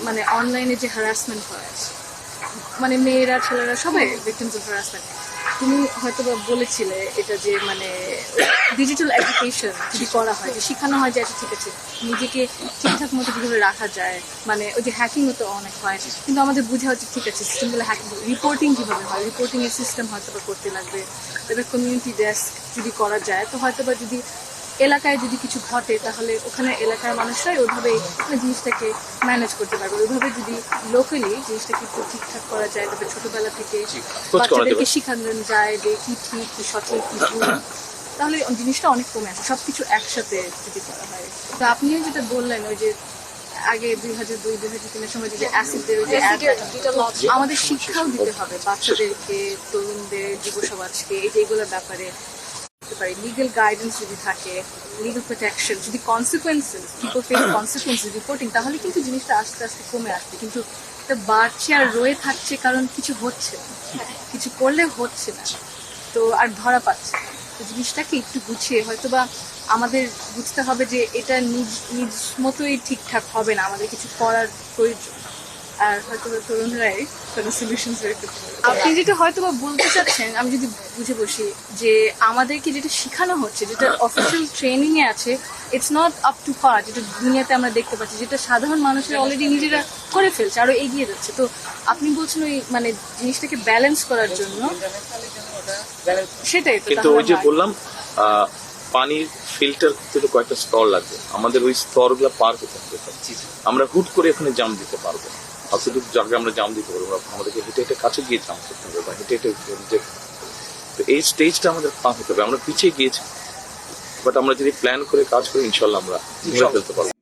মানে অনলাইনে যে হ্যারাসমেন্ট হয়, মানে মেয়েরা ছেলেরা সবাই ভিকটিমস অফ হ্যারাসমেন্ট, তুমি হয়তো বা বলেছিলে এটা যে মানে ডিজিটাল এডুকেশন যদি করা হয়, যে শেখানো হয় যে আচ্ছা ঠিক আছে নিজেকে ঠিকঠাক মতো কীভাবে রাখা যায়, মানে ওই যে হ্যাকিংও তো অনেক হয়, কিন্তু আমাদের বোঝা হচ্ছে ঠিক আছে সিস্টেমগুলো হ্যাকিং, রিপোর্টিং কীভাবে হয়, রিপোর্টিংয়ের সিস্টেম হয়তো বা করতে লাগবে, তবে কমিউনিটি ডেস্ক যদি করা যায় তো হয়তো বা যদি এলাকায় যদি কিছু ঘটে তাহলে ওখানে এলাকার মানুষরাই ওইভাবে জিনিসটাকে ম্যানেজ করতে পারবে। ওইভাবে যদি লোকালি জিনিসটাকে একটু ঠিকঠাক করা যায়, তবে ছোটবেলা থেকে বাচ্চাদেরকে শেখানো যায় যে কি ঠিক কি সঠিক কি ভুল, তাহলে জিনিসটা অনেক কমে আসে সবকিছু একসাথে যদি করা হয়। তো আপনিও যেটা বললেন ওই যে আগে 2002-2003 সময় যে অ্যাসিডের যে আমাদের শিক্ষাও দিতে হবে বাচ্চাদেরকে, তরুণদের, যুব সমাজকে এইগুলোর ব্যাপারে লিগাল গাইডেন্স যদি থাকে, লিগাল প্রোটেকশন, যদি consequences people face consequences reporting, তাহলে কিন্তু জিনিসটা আস্তে আস্তে কমে আসবে। কিন্তু এটা বাড়ছে আর রয়ে থাকছে কারণ কিছু হচ্ছে না, কিছু করলে হচ্ছে না, তো আর ধরা পাচ্ছে না। তো জিনিসটাকে একটু গুছিয়ে হয়তো বা আমাদের বুঝতে হবে যে এটা নিজ মতোই ঠিকঠাক হবে না, আমাদের কিছু করার প্রয়োজন, আর হয়তো তরুণরাই কোনো সলিউশন বের করতে পারবে। আপনি যেটা হয়তো বা বলতে চাচ্ছেন আমি যদি বুঝে বসি, যে আমাদেরকে যেটা শেখানো হচ্ছে, যেটা অফিসিয়াল ট্রেনিং এ আছে, ইটস নট আপ টু পার, যেটা দুনিয়াতে আমরা দেখতে পাচ্ছি, যেটা সাধারণ মানুষেরা অলরেডি নিজেরা করে ফেলছে, আরো এগিয়ে যাচ্ছে। তো আপনি বলছেন ওই মানে জিনিসটাকে ব্যালেন্স করার জন্য, সেটাই তো। কিন্তু ওই যে বললাম পানির ফিল্টার করতে কয়েকটা স্তর লাগবে, আমাদের ওই স্তরগুলো পার হতে হবে। আমরা হুট করে এখানে জাম দিতে পারবো না, অতটুকু জায়গায় আমরা জাম দিতে পারবো, আমাদেরকে হেঁটে হেঁটে কাছে গিয়ে জাম করতে হবে বা হেঁটে হেঁটে তো এই স্টেজটা আমাদের পার হতে হবে। আমরা পিছিয়ে গিয়েছি, বাট আমরা যদি প্ল্যান করে কাজ করি ইনশাল্লাহ আমরা ফেলতে পারবো।